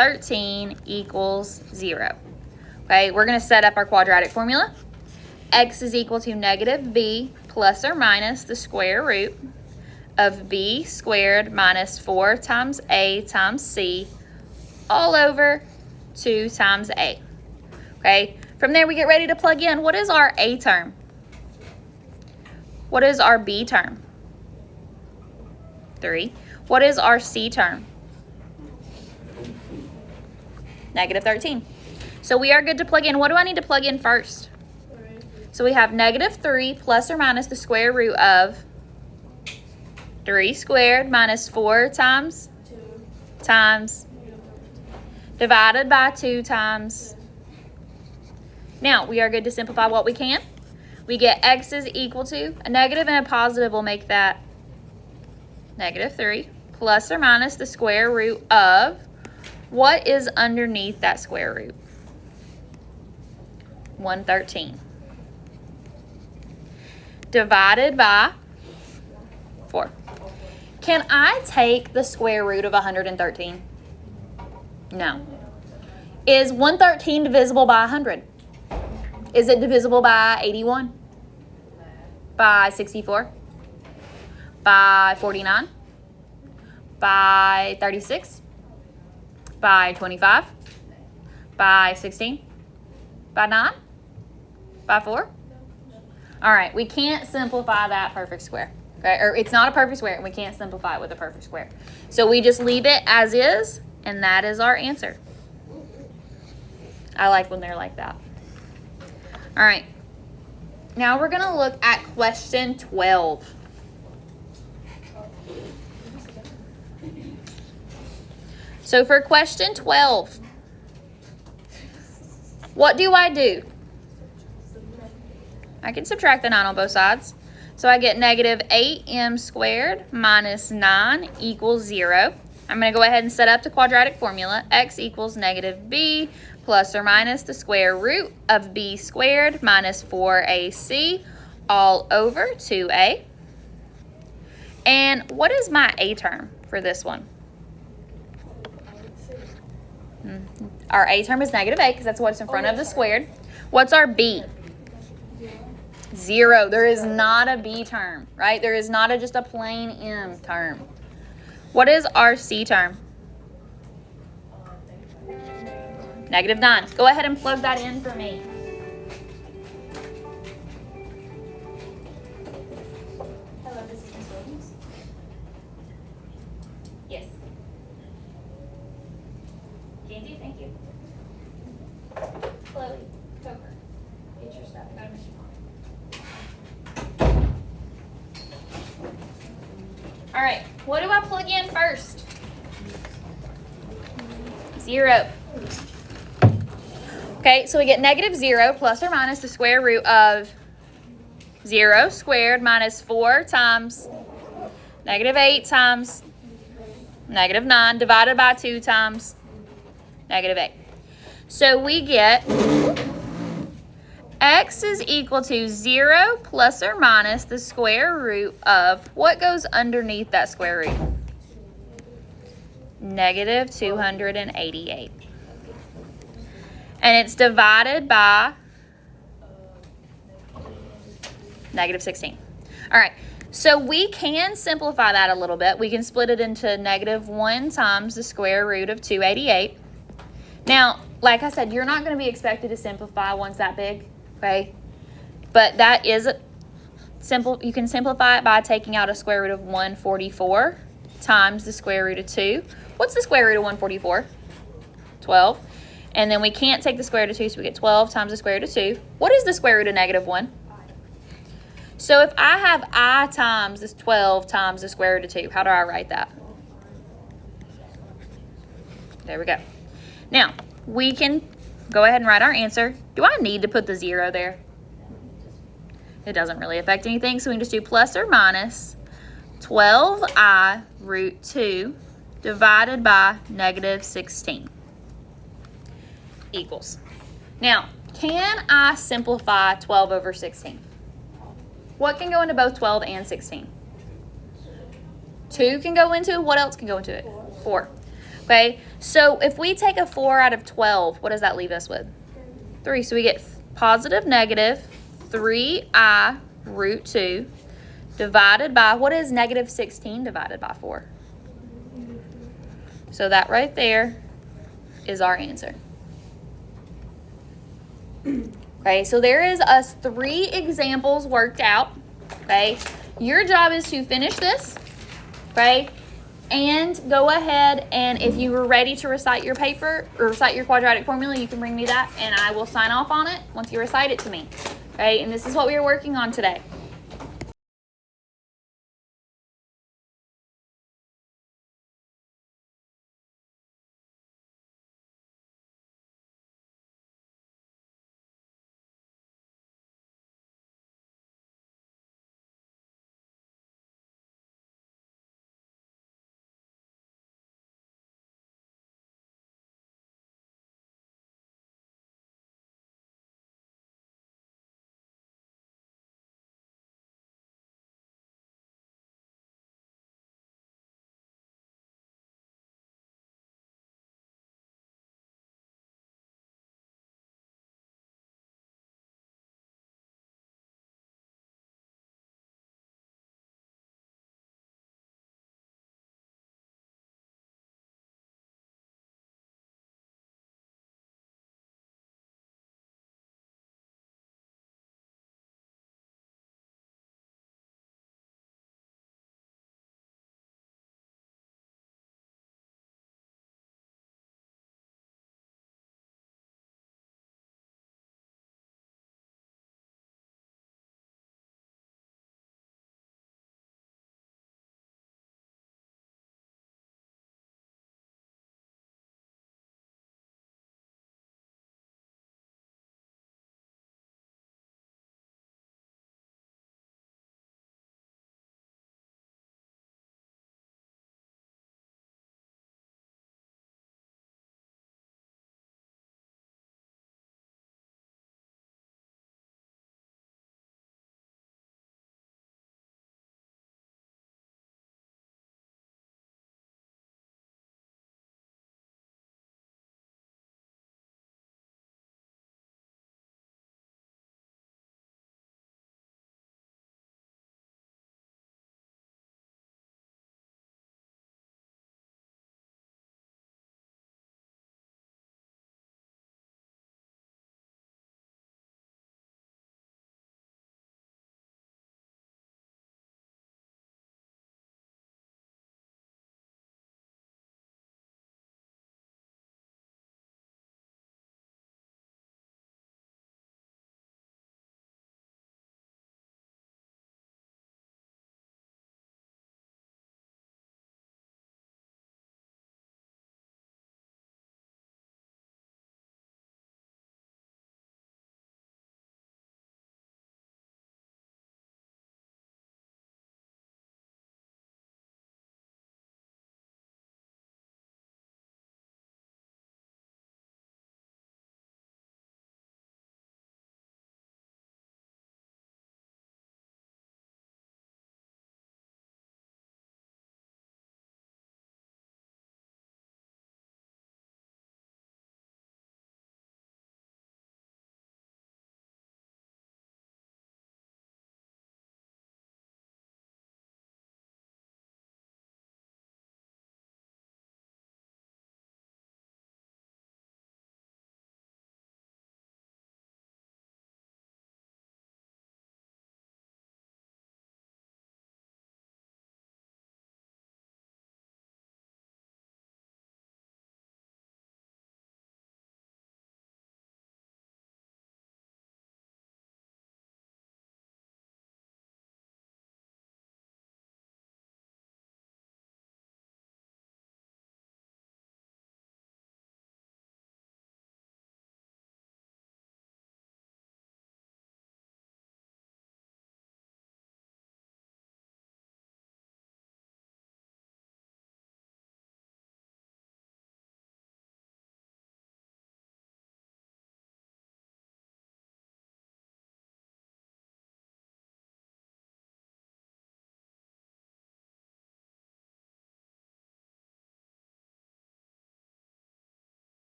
13 equals 0. Okay, we're going to set up our quadratic formula. X is equal to negative b plus or minus the square root of b squared minus 4 times a times c all over 2 times a. Okay, from there we get ready to plug in. What is our a term? What is our b term? 3. What is our c term? Negative 13. So we are good to plug in. What do I need to plug in first? 3. So we have negative 3 plus or minus the square root of 3 squared minus 4 times 2. times divided by 2 times. Now we are good to simplify what we can. We get x is equal to a negative and a positive will make that negative 3 plus or minus the square root of what is underneath that square root? 113. Divided by 4. Can I take the square root of 113? No. Is 113 divisible by 100? Is it divisible by 81? By 64? By 49? By 36? By 25? By 16? By 9? By 4? All right, we can't simplify that perfect square. Okay, or it's not a perfect square, and we can't simplify it with a perfect square. So we just leave it as is, and that is our answer. I like when they're like that. All right, now we're going to look at question 12. So for question 12, what do? I can subtract the 9 on both sides. So I get negative 8m squared minus 9 equals 0. I'm going to go ahead and set up the quadratic formula. X equals negative b plus or minus the square root of b squared minus 4ac all over 2a. And what is my a term for this one? Our a term is negative a because that's what's in front of the squared. What's our b? 0. There is not a b term, right? There is not just a plain m term. What is our c term? Negative 9. Go ahead and plug that in for me. Hello, this is Ms. Williams. Yes. Jancy, thank you. Chloe, Coker, get your stuff. Go to Mission Hall. All right, what do I plug in first? 0. Okay, so we get negative 0 plus or minus the square root of 0 squared minus 4 times negative 8 times negative 9 divided by 2 times negative 8. So we get x is equal to 0 plus or minus the square root of what goes underneath that square root? Negative 288. And it's divided by negative 16. All right, so we can simplify that a little bit. We can split it into negative 1 times the square root of 288. Now, like I said, you're not going to be expected to simplify ones that big, okay? But that is simple. You can simplify it by taking out a square root of 144 times the square root of 2. What's the square root of 144? 12. And then we can't take the square root of 2, so we get 12 times the square root of 2. What is the square root of negative 1? So if I have I times this 12 times the square root of 2, how do I write that? There we go. Now, we can go ahead and write our answer. Do I need to put the 0 there? It doesn't really affect anything, so we can just do plus or minus 12i root 2 divided by negative 16 equals. Now, can I simplify 12 over 16? What can go into both 12 and 16? 2 can go into, what else can go into it? 4. Okay, So if we take a 4 out of 12, what does that leave us with? 3. So we get positive negative 3I root 2 divided by, what is negative 16 divided by 4? So that right there is our answer. Okay, so there is us 3 examples worked out. Okay, your job is to finish this, okay, and go ahead and if you were ready to recite your paper or recite your quadratic formula, you can bring me that and I will sign off on it once you recite it to me. Okay, and this is what we were working on today.